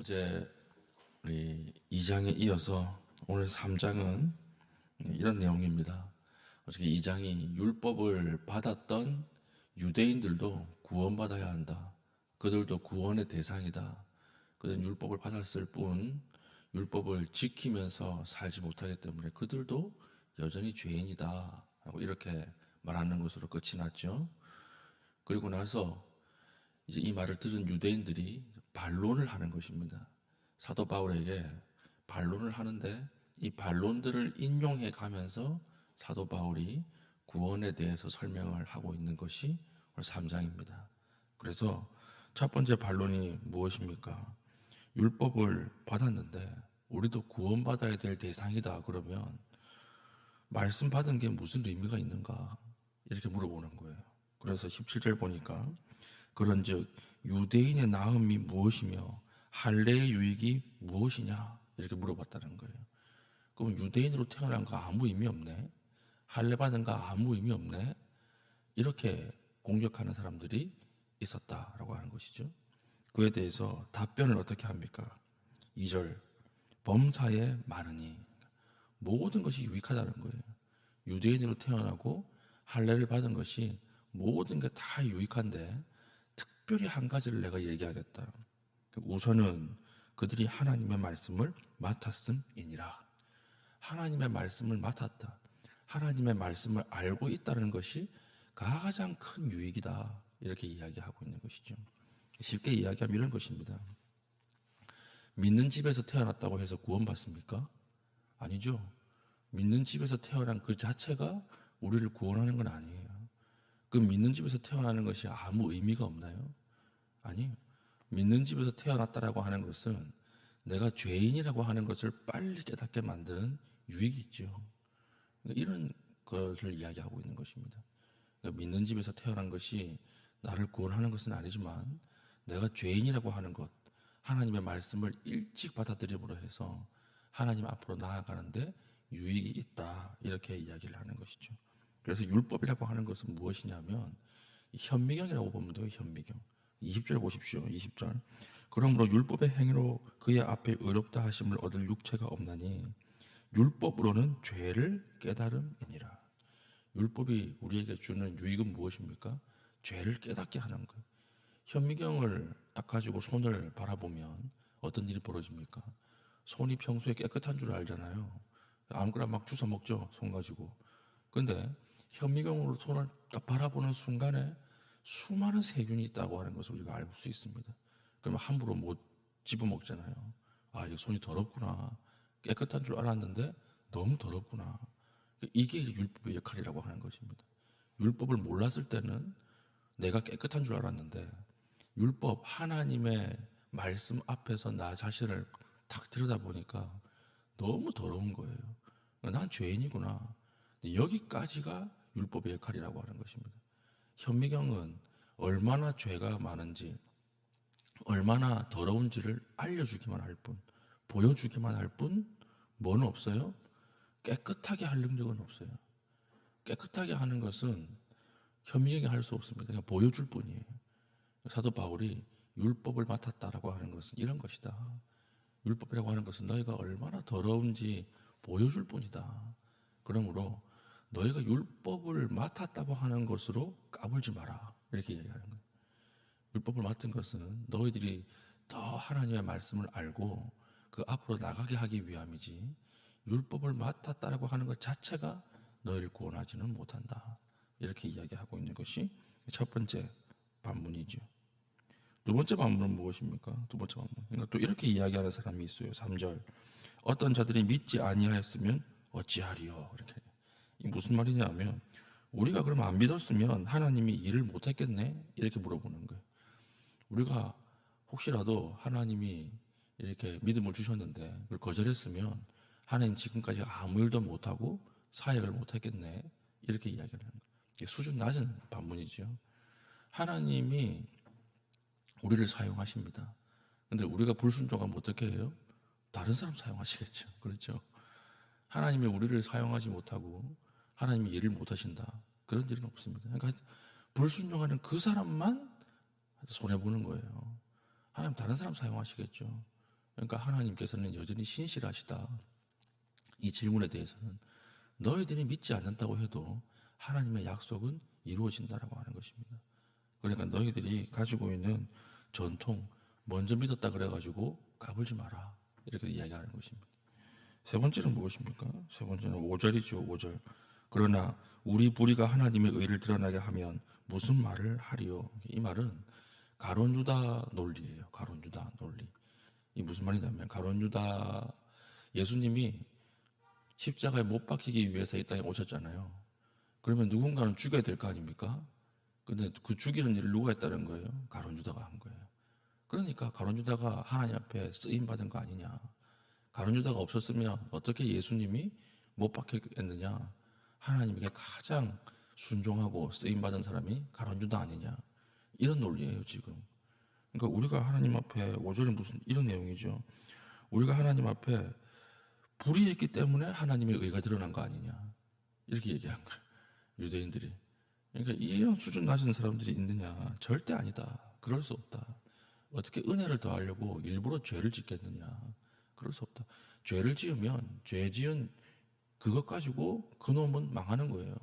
어제 우리 2장에 이어서 오늘 3장은 이런 내용입니다. 어저께 2장이 율법을 받았던 유대인들도 구원받아야 한다. 그들도 구원의 대상이다. 그들은 율법을 받았을 뿐 율법을 지키면서 살지 못하기 때문에 그들도 여전히 죄인이다. 라고 이렇게 말하는 것으로 끝이 났죠. 그리고 나서 이제 이 말을 들은 유대인들이 반론을 하는 것입니다. 사도 바울에게 반론을 하는데 이 반론들을 인용해 가면서 사도 바울이 구원에 대해서 설명을 하고 있는 것이 오늘 3장입니다. 그래서 첫 번째 반론이 무엇입니까? 율법을 받았는데 우리도 구원받아야 될 대상이다. 그러면 말씀 받은 게 무슨 의미가 있는가? 이렇게 물어보는 거예요. 그래서 17절 보니까 그런즉 유대인의 나음이 무엇이며 할례의 유익이 무엇이냐 이렇게 물어봤다는 거예요. 그럼 유대인으로 태어난 거 아무 의미 없네, 할례 받은 거 아무 의미 없네, 이렇게 공격하는 사람들이 있었다라고 하는 것이죠. 그에 대해서 답변을 어떻게 합니까? 2절 범사에 많으니, 모든 것이 유익하다는 거예요. 유대인으로 태어나고 할례를 받은 것이 모든 게 다 유익한데 특별히 한 가지를 내가 얘기하겠다. 우선은 그들이 하나님의 말씀을 맡았음이니라. 하나님의 말씀을 맡았다. 하나님의 말씀을 알고 있다는 것이 가장 큰 유익이다. 이렇게 이야기하고 있는 것이죠. 쉽게 이야기하면 이런 것입니다. 믿는 집에서 태어났다고 해서 구원받습니까? 아니죠. 믿는 집에서 태어난 그 자체가 우리를 구원하는 건 아니에요. 그 믿는 집에서 태어나는 것이 아무 의미가 없나요? 아니요. 믿는 집에서 태어났다라고 하는 것은 내가 죄인이라고 하는 것을 빨리 깨닫게 만드는 유익이 있죠. 이런 것을 이야기하고 있는 것입니다. 믿는 집에서 태어난 것이 나를 구원하는 것은 아니지만 내가 죄인이라고 하는 것, 하나님의 말씀을 일찍 받아들임으로 해서 하나님 앞으로 나아가는데 유익이 있다. 이렇게 이야기를 하는 것이죠. 그래서 율법이라고 하는 것은 무엇이냐면 현미경이라고 보면 돼요. 현미경. 20절 보십시오. 20절. 그러므로 율법의 행위로 그의 앞에 의롭다 하심을 얻을 육체가 없나니 율법으로는 죄를 깨달음이니라. 율법이 우리에게 주는 유익은 무엇입니까? 죄를 깨닫게 하는 거예요. 현미경을 딱 가지고 손을 바라보면 어떤 일이 벌어집니까? 손이 평소에 깨끗한 줄 알잖아요. 아무거나 막 주워 먹죠. 손 가지고. 근데 현미경으로 손을 딱 바라보는 순간에 수많은 세균이 있다고 하는 것을 우리가 알 수 있습니다. 그러면 함부로 못 집어먹잖아요. 아, 이 손이 더럽구나. 깨끗한 줄 알았는데 너무 더럽구나. 이게 율법의 역할이라고 하는 것입니다. 율법을 몰랐을 때는 내가 깨끗한 줄 알았는데 율법, 하나님의 말씀 앞에서 나 자신을 딱 들여다보니까 너무 더러운 거예요. 난 죄인이구나. 여기까지가 율법의 역할이라고 하는 것입니다. 현미경은 얼마나 죄가 많은지, 얼마나 더러운지를 알려주기만 할 뿐, 보여주기만 할 뿐, 뭐는 없어요? 깨끗하게 할 능력은 없어요. 깨끗하게 하는 것은 현미경이 할 수 없습니다. 그냥 보여줄 뿐이에요. 사도 바울이 율법을 맡았다라고 하는 것은 이런 것이다. 율법이라고 하는 것은 너희가 얼마나 더러운지 보여줄 뿐이다. 그러므로 너희가 율법을 맡았다고 하는 것으로 까불지 마라. 이렇게 이야기하는 거예요. 율법을 맡은 것은 너희들이 더 하나님의 말씀을 알고 그 앞으로 나가게 하기 위함이지 율법을 맡았다라고 하는 것 자체가 너희를 구원하지는 못한다. 이렇게 이야기하고 있는 것이 첫 번째 반문이죠. 두 번째 반문은 무엇입니까? 두 번째 반문. 그러니까 또 이렇게 이야기하는 사람이 있어요. 3절. 어떤 자들이 믿지 아니하였으면 어찌하리요? 이렇게. 이 무슨 말이냐면 우리가 그럼 안 믿었으면 하나님이 일을 못했겠네? 이렇게 물어보는 거예요. 우리가 혹시라도 하나님이 이렇게 믿음을 주셨는데 그걸 거절했으면 하나님 지금까지 아무 일도 못하고 사역을 못했겠네? 이렇게 이야기를 하는 거예요. 수준 낮은 반문이죠. 하나님이 우리를 사용하십니다. 근데 우리가 불순종하면 어떻게 해요? 다른 사람 사용하시겠죠. 그렇죠? 하나님이 우리를 사용하지 못하고 하나님이 일을 못하신다. 그런 일은 없습니다. 그러니까 불순종하는 그 사람만 손해보는 거예요. 하나님 다른 사람 사용하시겠죠. 그러니까 하나님께서는 여전히 신실하시다. 이 질문에 대해서는 너희들이 믿지 않는다고 해도 하나님의 약속은 이루어진다라고 하는 것입니다. 그러니까 너희들이 가지고 있는 전통, 먼저 믿었다 그래가지고 까불지 마라. 이렇게 이야기하는 것입니다. 세 번째는 무엇입니까? 세 번째는 5절이죠. 5절. 그러나 우리 불의가 하나님의 의를 드러나게 하면 무슨 말을 하리요? 이 말은 가론유다 논리예요. 가론유다 논리. 이 무슨 말이냐면 가론유다, 예수님이 십자가에 못 박히기 위해서 이 땅에 오셨잖아요. 그러면 누군가는 죽여야 될 거 아닙니까? 근데 그 죽이는 일을 누가 했다는 거예요? 가론유다가 한 거예요. 그러니까 가론유다가 하나님 앞에 쓰임 받은 거 아니냐. 가론유다가 없었으면 어떻게 예수님이 못 박혔겠느냐. 하나님에게 가장 순종하고 쓰임 받은 사람이 가론유다 아니냐. 이런 논리예요, 지금. 그러니까 우리가 하나님 앞에 5절에 무슨 이런 내용이죠. 우리가 하나님 앞에 불의했기 때문에 하나님의 의가 드러난 거 아니냐. 이렇게 얘기한 거예요, 유대인들이. 그러니까 이런 수준 낮은 사람들이 있느냐. 절대 아니다. 그럴 수 없다. 어떻게 은혜를 더하려고 일부러 죄를 짓겠느냐. 그럴 수 없다. 죄를 지으면 죄 지은 그것 가지고 그놈은 망하는 거예요.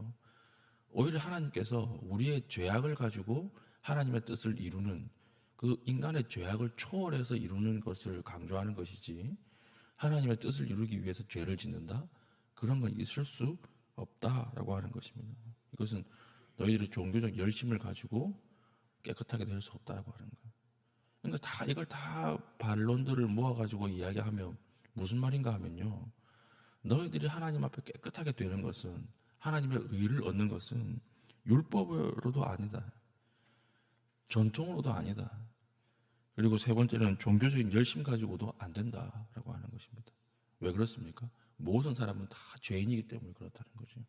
오히려 하나님께서 우리의 죄악을 가지고 하나님의 뜻을 이루는, 그 인간의 죄악을 초월해서 이루는 것을 강조하는 것이지, 하나님의 뜻을 이루기 위해서 죄를 짓는다? 그런 건 있을 수 없다라고 하는 것입니다. 이것은 너희들의 종교적 열심을 가지고 깨끗하게 될 수 없다라고 하는 거예요. 그러니까 이걸 다 반론들을 모아가지고 이야기하면 무슨 말인가 하면요. 너희들이 하나님 앞에 깨끗하게 되는 것은, 하나님의 의를 얻는 것은 율법으로도 아니다. 전통으로도 아니다. 그리고 세 번째는 종교적인 열심 가지고도 안 된다라고 하는 것입니다. 왜 그렇습니까? 모든 사람은 다 죄인이기 때문에 그렇다는 거죠.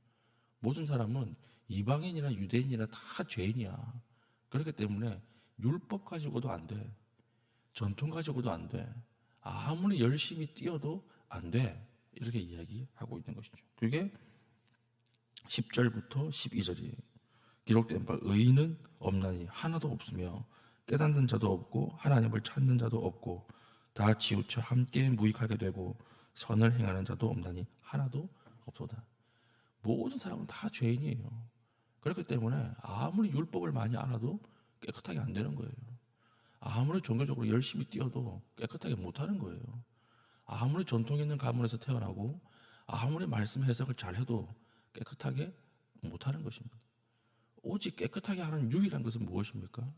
모든 사람은 이방인이나 유대인이나 다 죄인이야. 그렇기 때문에 율법 가지고도 안 돼. 전통 가지고도 안 돼. 아무리 열심히 뛰어도 안 돼. 이렇게 이야기하고 있는 것이죠. 그게 10절부터 12절이에요. 기록된 바 의인은 없나니 하나도 없으며 깨닫는 자도 없고 하나님을 찾는 자도 없고 다 치우쳐 함께 무익하게 되고 선을 행하는 자도 없나니 하나도 없도다. 모든 사람은 다 죄인이에요. 그렇기 때문에 아무리 율법을 많이 알아도 깨끗하게 안 되는 거예요. 아무리 종교적으로 열심히 뛰어도 깨끗하게 못하는 거예요. 아무리 전통 있는 가문에서 태어나고 아무리 말씀 해석을 잘해도 깨끗하게 못하는 것입니다. 오직 깨끗하게 하는 유일한 것은 무엇입니까?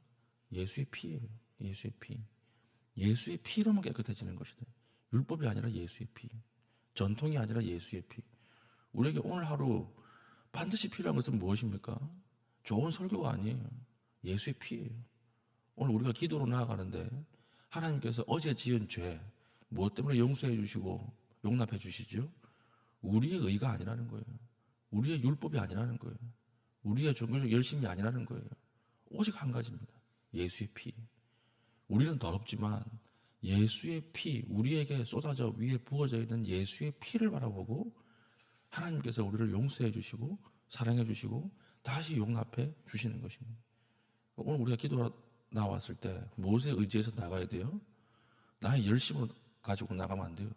예수의 피예요. 예수의 피. 예수의 피로만 깨끗해지는 것이다. 율법이 아니라 예수의 피. 전통이 아니라 예수의 피. 우리에게 오늘 하루 반드시 필요한 것은 무엇입니까? 좋은 설교가 아니에요. 예수의 피예요. 오늘 우리가 기도로 나아가는데 하나님께서 어제 지은 죄 무엇 때문에 용서해 주시고 용납해 주시죠? 우리의 의가 아니라는 거예요. 우리의 율법이 아니라는 거예요. 우리의 종교적 열심이 아니라는 거예요. 오직 한 가지입니다. 예수의 피. 우리는 더럽지만 예수의 피, 우리에게 쏟아져 위에 부어져 있는 예수의 피를 바라보고 하나님께서 우리를 용서해 주시고 사랑해 주시고 다시 용납해 주시는 것입니다. 오늘 우리가 기도 나왔을 때 무엇에 의지해서 나가야 돼요? 나의 열심을 가지고 나가면 안 돼요.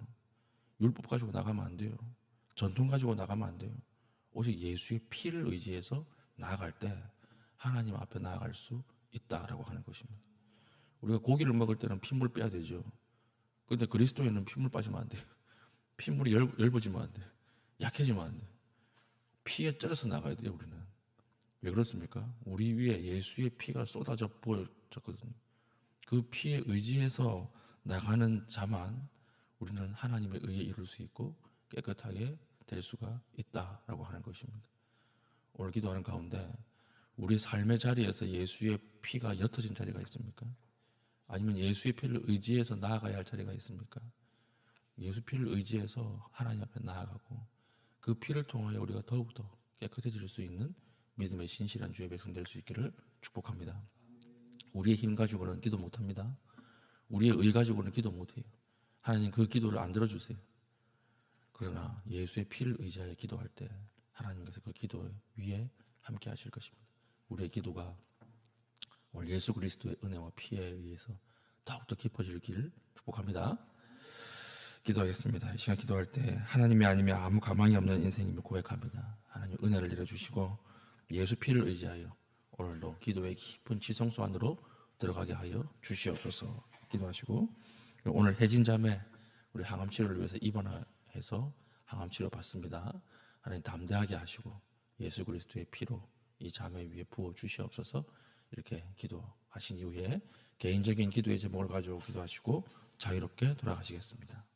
율법 가지고 나가면 안 돼요. 전통 가지고 나가면 안 돼요. 오직 예수의 피를 의지해서 나아갈 때 하나님 앞에 나아갈 수 있다라고 하는 것입니다. 우리가 고기를 먹을 때는 핏물 빼야 되죠. 그런데 그리스도에는 핏물 빠지면 안 돼요. 핏물이 얇아지면 안 돼요. 약해지면 안 돼요. 피에 쩔어서 나가야 돼요, 우리는. 왜 그렇습니까? 우리 위에 예수의 피가 쏟아져 부어졌거든요. 그 피에 의지해서 나가는 자만 우리는 하나님의 의에 이룰 수 있고 깨끗하게 될 수가 있다라고 하는 것입니다. 오늘 기도하는 가운데 우리 삶의 자리에서 예수의 피가 옅어진 자리가 있습니까? 아니면 예수의 피를 의지해서 나아가야 할 자리가 있습니까? 예수 피를 의지해서 하나님 앞에 나아가고 그 피를 통하여 우리가 더욱더 깨끗해질 수 있는 믿음의 신실한 주의 백성 될 수 있기를 축복합니다. 우리의 힘 가지고는 기도 못합니다. 우리의 의 가지고는 기도 못해요. 하나님 그 기도를 안 들어주세요. 그러나 예수의 피를 의지하여 기도할 때 하나님께서 그 기도 위에 함께 하실 것입니다. 우리의 기도가 오늘 예수 그리스도의 은혜와 피에 의해서 더욱더 깊어질 길을 축복합니다. 기도하겠습니다. 이 시간 기도할 때 하나님이 아니면 아무 가망이 없는 인생임을 고백합니다. 하나님 은혜를 내려주시고 예수 피를 의지하여 오늘도 기도의 깊은 지성소 안으로 들어가게 하여 주시옵소서. 기도하시고, 오늘 혜진 자매 우리 항암 치료를 위해서 입원해서 항암 치료 받습니다. 하나님 담대하게 하시고 예수 그리스도의 피로 이 자매 위에 부어 주시옵소서. 이렇게 기도하신 이후에 개인적인 기도의 제목을 가지고 기도하시고 자유롭게 돌아가시겠습니다.